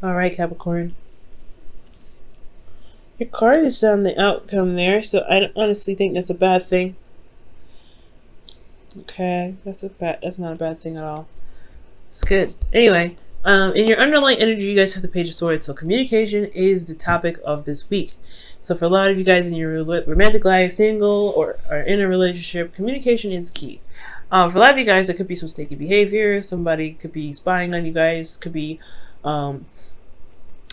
All right, Capricorn. Your card is on the outcome there, so I honestly think that's a bad thing. Okay, that's not a bad thing at all. It's good. Anyway, in your underlying energy, you guys have the Page of Swords. So communication is the topic of this week. So for a lot of you guys in your romantic life, single or are in a relationship, communication is the key. For a lot of you guys, there could be some sneaky behavior. Somebody could be spying on you guys. Could be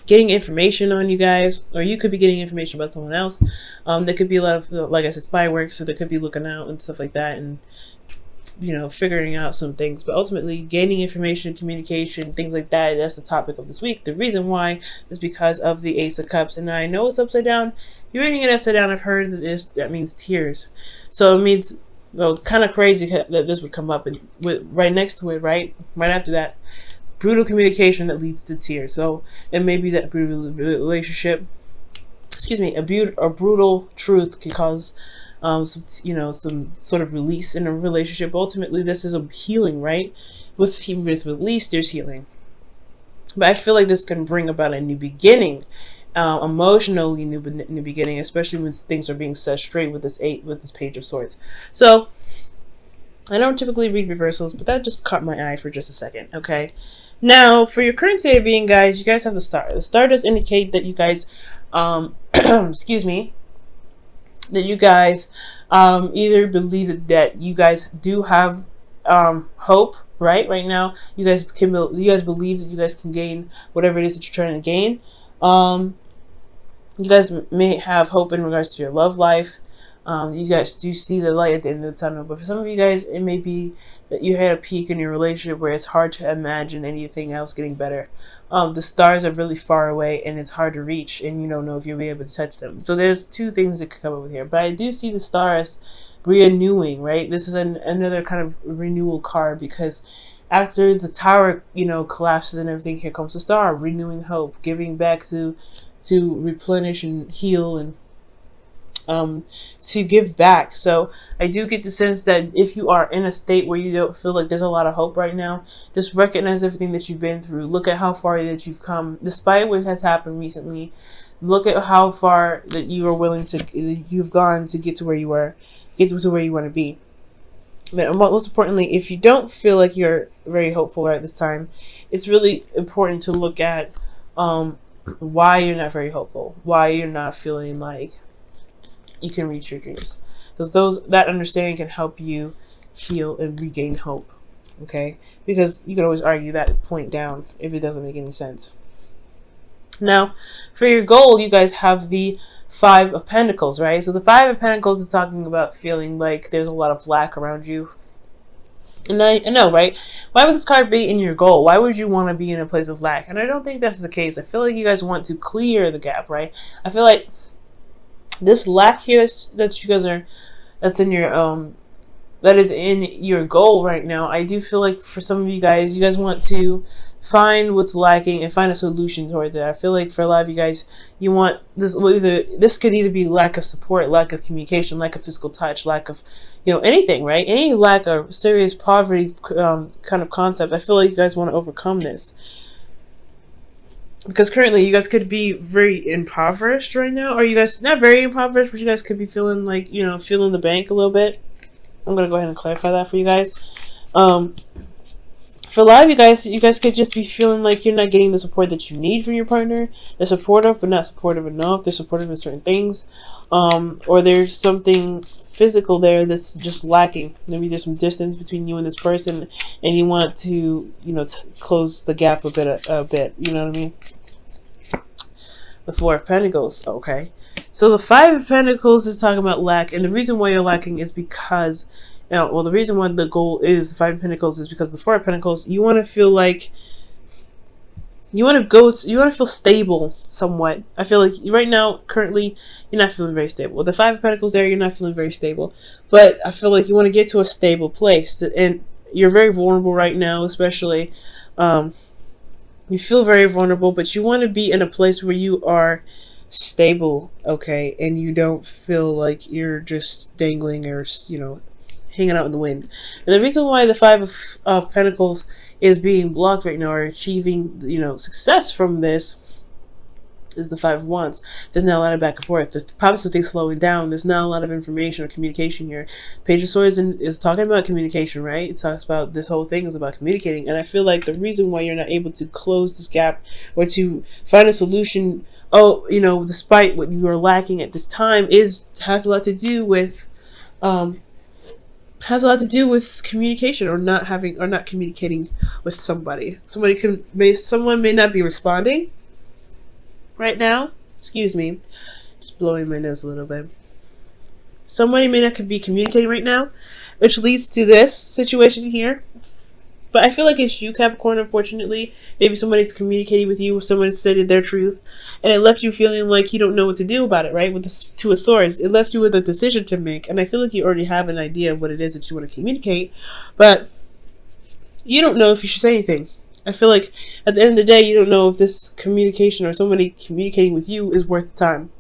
getting information on you guys, or you could be getting information about someone else. There could be a lot of, like I said, spy work. So there could be looking out and stuff like that, and figuring out some things. But ultimately, gaining information, communication, things like that, that's the topic of this week. The reason why is because of the Ace of Cups. And I know it's upside down. You're reading it upside down. I've heard that means tears. So it means, kind of crazy that this would come up. And right next to it, right after that, brutal communication that leads to tears. So it may be that brutal relationship, a brutal truth can cause some sort of release in a relationship. Ultimately, this is a healing, right? With release, there's healing. But I feel like this can bring about a new beginning, emotionally new beginning, especially when things are being set straight with this Page of Swords. So I don't typically read reversals, but that just caught my eye for just a second. Okay, now for your current state of being, guys, you guys have the Star. The Star does indicate that you guys, excuse me, that you guys either believe that you guys do have hope, right now. You guys believe that you guys can gain whatever it is that you're trying to gain. You guys may have hope in regards to your love life. You guys do see the light at the end of the tunnel. But for some of you guys, it may be that you had a peak in your relationship where it's hard to imagine anything else getting better. The stars are really far away and it's hard to reach, and you don't know if you'll be able to touch them. So there's two things that could come up with here. But I do see the stars renewing, right? This is another kind of renewal card, because after the tower, collapses and everything, here comes the Star, renewing hope, giving back to replenish and heal, and to give back. So I do get the sense that if you are in a state where you don't feel like there's a lot of hope right now, just recognize everything that you've been through. Look at how far that you've come, despite what has happened recently. Look at how far that you are willing to, you've gone to get to where you want to be. But most importantly, if you don't feel like you're very hopeful at this time, it's really important to look at why you're not very hopeful, why you're not feeling like you can reach your dreams, because that understanding can help you heal and regain hope. Okay, because you can always argue that point down if it doesn't make any sense. Now, for your goal, you guys have the Five of Pentacles, right? So the Five of Pentacles is talking about feeling like there's a lot of lack around you. And I know, right? Why would this card be in your goal? Why would you want to be in a place of lack? And I don't think that's the case. I feel like you guys want to clear the gap, right? I feel like this lack here that you guys that's in your that is in your goal right now. I do feel like for some of you guys want to find what's lacking and find a solution towards it. I feel like for a lot of you guys, you want this. This could either be lack of support, lack of communication, lack of physical touch, lack of anything, right? Any lack of serious poverty kind of concept. I feel like you guys want to overcome this. Because currently you guys could be very impoverished right now. Or you guys, not very impoverished, but you guys could be feeling like, feeling the bank a little bit. I'm going to go ahead and clarify that for you guys. For a lot of you guys could just be feeling like you're not getting the support that you need from your partner. They're supportive, but not supportive enough. They're supportive in certain things. Or there's something physical there that's just lacking. Maybe there's some distance between you and this person, and you want to, close the gap a bit. You know what I mean? The Four of Pentacles. Okay. So the Five of Pentacles is talking about lack, and the reason why you're lacking is because, the reason why the goal is the Five of Pentacles is because the Four of Pentacles, you want to feel like, you want to feel stable somewhat. I feel like right now, currently, you're not feeling very stable. With the Five of Pentacles there, you're not feeling very stable. But I feel like you want to get to a stable place, and you're very vulnerable right now, especially. You feel very vulnerable, but you want to be in a place where you are stable, okay, and you don't feel like you're just dangling or hanging out in the wind. And the reason why the Five of Pentacles is being blocked right now or achieving, success from this is the Five of Wands. There's not a lot of back and forth. There's probably some things slowing down. There's not a lot of information or communication here. Page of Swords is talking about communication, right? It talks about this whole thing is about communicating. And I feel like the reason why you're not able to close this gap or to find a solution, despite what you are lacking at this time, has a lot to do with communication or not communicating with somebody. Someone may not be responding right now. Excuse me, just blowing my nose a little bit. Somebody may not be communicating right now, which leads to this situation here. But I feel like it's you, Capricorn, unfortunately. Maybe somebody's communicating with you, or someone stated their truth, and it left you feeling like you don't know what to do about it, right? With the Two of Swords, it left you with a decision to make, and I feel like you already have an idea of what it is that you want to communicate, but you don't know if you should say anything. I feel like at the end of the day, you don't know if this communication or somebody communicating with you is worth the time.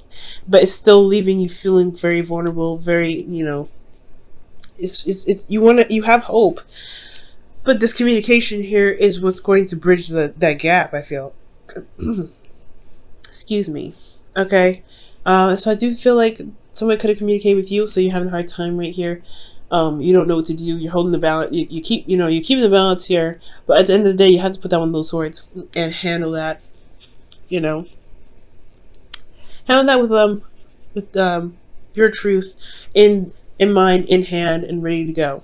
But it's still leaving you feeling very vulnerable, very, you have hope. But this communication here is what's going to bridge that gap, I feel. Excuse me. Okay. So I do feel like somebody could have communicated with you, so you're having a hard time right here. You don't know what to do. You're holding the balance. You're keeping the balance here. But at the end of the day, you have to put down one of those swords and handle that. Handle that with your truth in mind, in hand, and ready to go.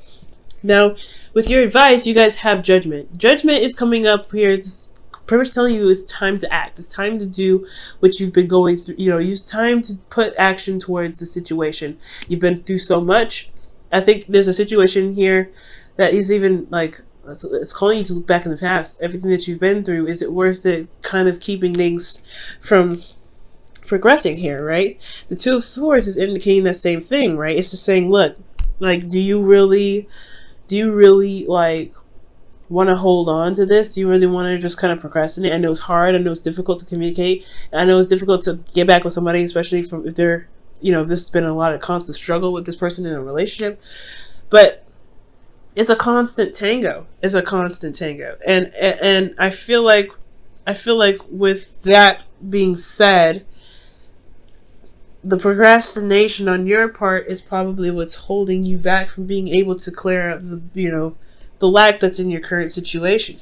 Now, with your advice, you guys have judgment. Judgment is coming up here. It's pretty much telling you it's time to act. It's time to do what you've been going through. It's time to put action towards the situation. You've been through so much. I think there's a situation here that is even like, it's calling you to look back in the past. Everything that you've been through, is it worth it kind of keeping things from progressing here, right? The Two of Swords is indicating that same thing, right? It's just saying, look, like, do you really like want to hold on to this? Do you really want to just kind of procrastinate? I know it's hard. I know it's difficult to communicate. I know it's difficult to get back with somebody, especially if they're, if this has been a lot of constant struggle with this person in a relationship. But it's a constant tango. And I feel like with that being said, the procrastination on your part is probably what's holding you back from being able to clear up the lack that's in your current situation.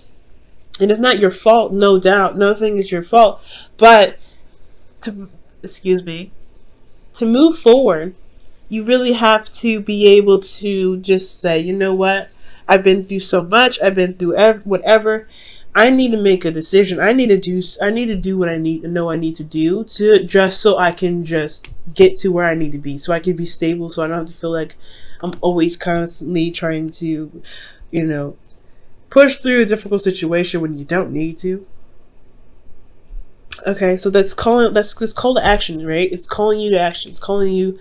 And it's not your fault, no doubt. Nothing is your fault. But to move forward, you really have to be able to just say, you know what? I've been through so much. I've been through whatever. I need to make a decision. I need to do what I need to do to just so I can just get to where I need to be, so I can be stable, so I don't have to feel like I'm always constantly trying to, push through a difficult situation when you don't need to. Okay, so that's call to action, right? It's calling you to action. It's calling you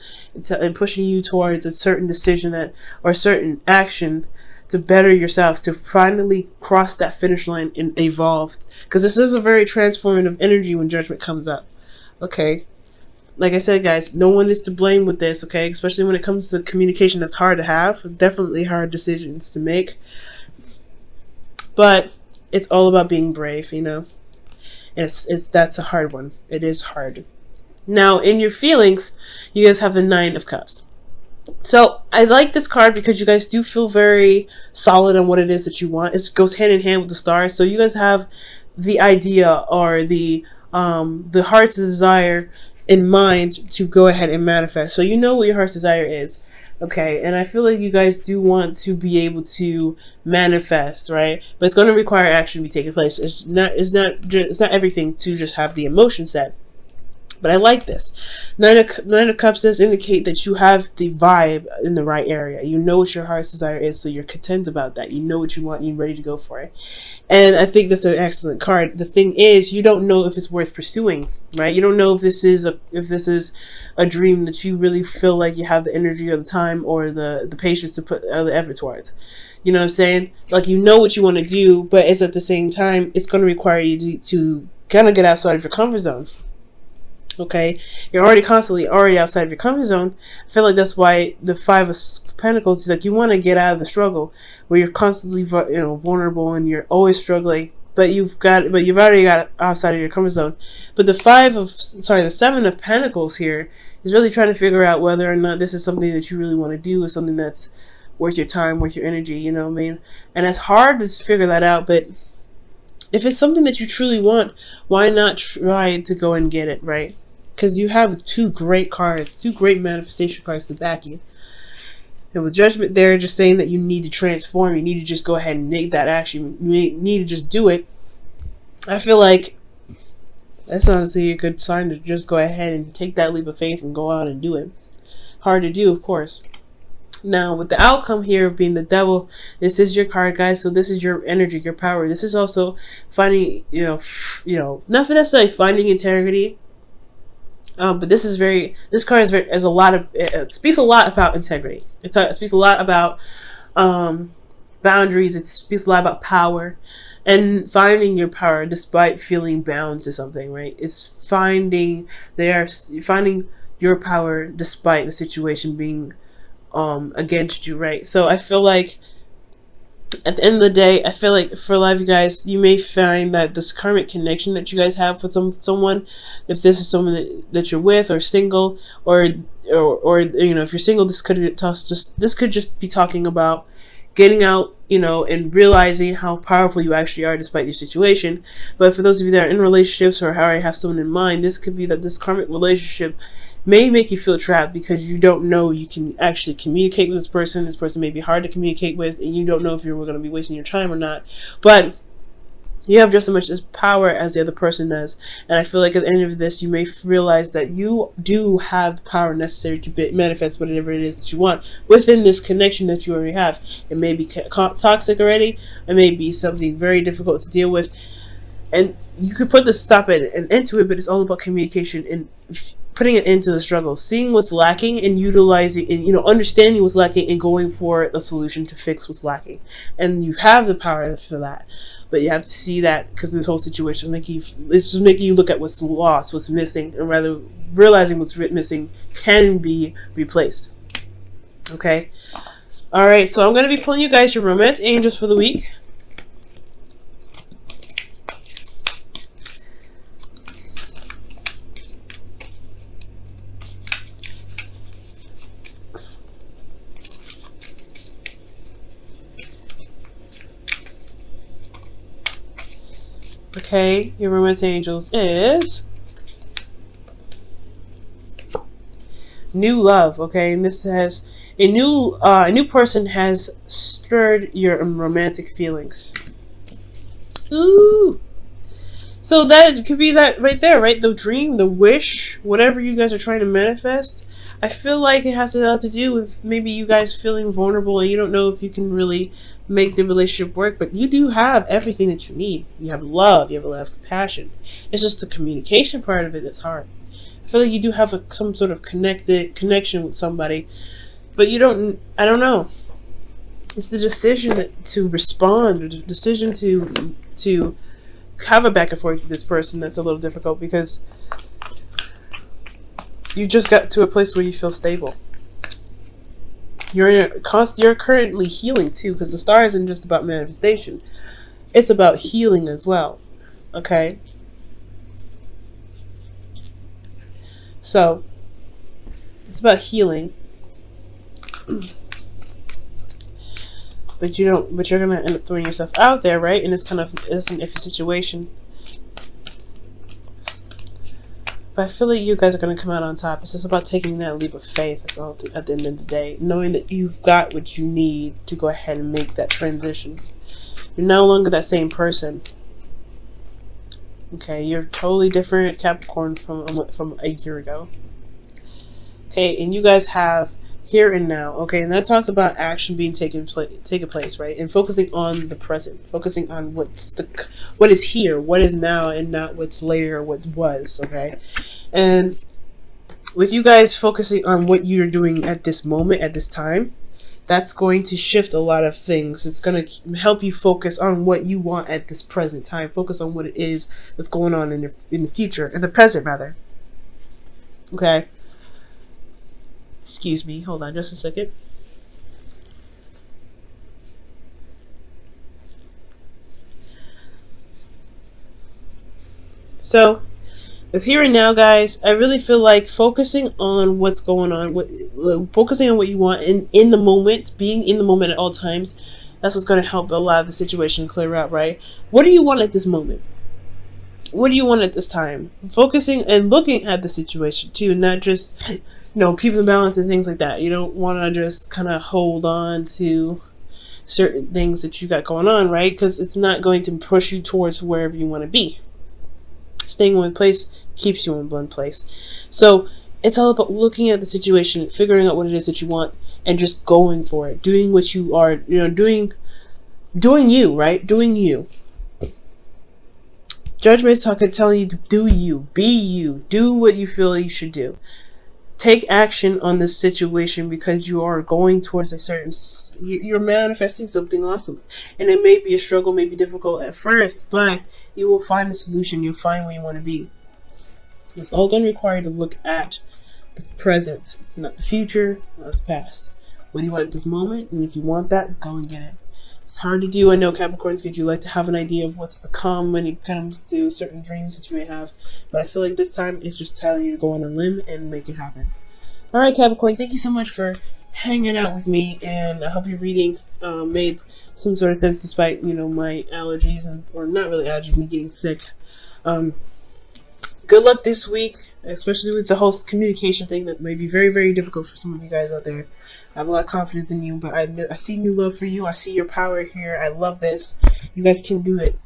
and pushing you towards a certain decision or a certain action to better yourself, to finally cross that finish line and evolve. Because this is a very transformative energy when judgment comes up. Okay, like I said, guys, no one is to blame with this. Okay, especially when it comes to communication, that's hard to have. Definitely hard decisions to make. But it's all about being brave, That's a hard one. It is hard. Now, in your feelings, you guys have the Nine of Cups. So I like this card because you guys do feel very solid on what it is that you want. It goes hand in hand with the stars. So you guys have the idea or the heart's desire in mind to go ahead and manifest. So you know what your heart's desire is. Okay, and I feel like you guys do want to be able to manifest, right? But it's going to require action to be taking place. It's not everything to just have the emotion set. But I like this. Nine of Cups does indicate that you have the vibe in the right area. You know what your heart's desire is, so you're content about that. You know what you want, you're ready to go for it. And I think that's an excellent card. The thing is, you don't know if it's worth pursuing, right? You don't know if this is a dream that you really feel like you have the energy or the time or the patience to put the effort towards. You know what I'm saying? Like, you know what you want to do, but it's at the same time, it's going to require you to kind of get outside of your comfort zone. Okay, you're already constantly already outside of your comfort zone. I feel like that's why the Five of Pentacles is like you want to get out of the struggle where you're constantly vulnerable and you're always struggling, but you've already got outside of your comfort zone. But the the Seven of Pentacles here is really trying to figure out whether or not this is something that you really want to do, or something that's worth your time, worth your energy. You know what I mean? And it's hard to figure that out, but if it's something that you truly want, why not try to go and get it, right? Because you have two great cards, two great manifestation cards to back you. And with Judgment there, just saying that you need to transform, you need to just go ahead and make that action, you need to just do it. I feel like that's honestly a good sign to just go ahead and take that leap of faith and go out and do it. Hard to do, of course. Now, with the outcome here being the Devil, this is your card, guys. So this is your energy, your power. This is also finding, not necessarily finding integrity, but this card it speaks a lot about integrity. It speaks a lot about boundaries. It speaks a lot about power and finding your power despite feeling bound to something, right? It's finding your power despite the situation being against you, right? So I feel like at the end of the day, I feel like for a lot of you guys, you may find that this karmic connection that you guys have with someone, if this is someone that you're with, or single, or if you're single, this could just be talking about getting out, and realizing how powerful you actually are despite your situation. But for those of you that are in relationships or already have someone in mind, this could be that this karmic relationship may make you feel trapped because you don't know you can actually communicate with this person. This person may be hard to communicate with, and you don't know if you're going to be wasting your time or not. But you have just as much power as the other person does. And I feel like at the end of this, you may realize that you do have the power necessary to manifest whatever it is that you want within this connection that you already have. It may be toxic already. It may be something very difficult to deal with. And you could put the stop and into it, but it's all about communication and putting it into the struggle, seeing what's lacking and utilizing and understanding what's lacking and going for a solution to fix what's lacking. And you have the power for that, but you have to see that, because this whole situation it's just making you look at what's lost, what's missing, and rather realizing what's missing can be replaced. Okay, all right. So I'm going to be pulling you guys your romance angels for the week. Okay, your romance angels is new love. Okay, and this says a new person has stirred your romantic feelings. Ooh, so that could be that right there, right? The dream, the wish, whatever you guys are trying to manifest. I feel like it has a lot to do with maybe you guys feeling vulnerable and you don't know if you can really make the relationship work, but you do have everything that you need. You have love, you have a lot of compassion. It's just the communication part of it that's hard. I feel like you do have some sort of connection with somebody, but I don't know. It's the decision to respond, or the decision to have a back and forth with this person that's a little difficult, because you just got to a place where you feel stable. You're currently healing too, because the star isn't just about manifestation. It's about healing as well. Okay? So, it's about healing. But you're gonna end up throwing yourself out there, right? And it's an iffy situation. But I feel like you guys are going to come out on top. It's just about taking that leap of faith. That's all at the end of the day. Knowing that you've got what you need to go ahead and make that transition. You're no longer that same person. Okay, you're totally different Capricorn from a year ago. Okay, and you guys have here and now. Okay, and that talks about action being taken place, right? And focusing on the present, focusing on what is here, what is now, and not what's later or what was. Okay, and with you guys focusing on what you're doing at this moment, at this time, that's going to shift a lot of things. It's going to help you focus on what you want at this present time. Focus on what it is that's going on in the future, in the present rather. Okay. Excuse me. Hold on just a second. So, with here and now, guys, I really feel like focusing on what's going on, focusing on what you want in the moment, being in the moment at all times, that's what's going to help a lot of the situation clear out, right? What do you want at this moment? What do you want at this time? Focusing and looking at the situation too, not just, keeping the balance and things like that. You don't want to just kind of hold on to certain things that you got going on, right? Because it's not going to push you towards wherever you want to be. Staying in one place keeps you in one place. So it's all about looking at the situation, figuring out what it is that you want, and just going for it. Doing what you are, doing you, right? Doing you. Judgment is telling you to do you, be you, do what you feel you should do. Take action on this situation because you are going towards a certain, you're manifesting something awesome. And it may be a struggle, may be difficult at first, but you will find a solution. You'll find where you want to be. It's all going to require you to look at the present, not the future, not the past. What do you want at this moment? And if you want that, go and get it. It's hard to do. I know Capricorns, because you like to have an idea of what's to come when it comes to certain dreams that you may have. But I feel like this time it's just telling you to go on a limb and make it happen. Alright, Capricorn, thank you so much for hanging out with me, and I hope your reading made some sort of sense despite, my allergies, or not really allergies, me getting sick. Good luck this week, especially with the whole communication thing that may be very, very difficult for some of you guys out there. I have a lot of confidence in you, but I see new love for you. I see your power here. I love this. You guys can do it.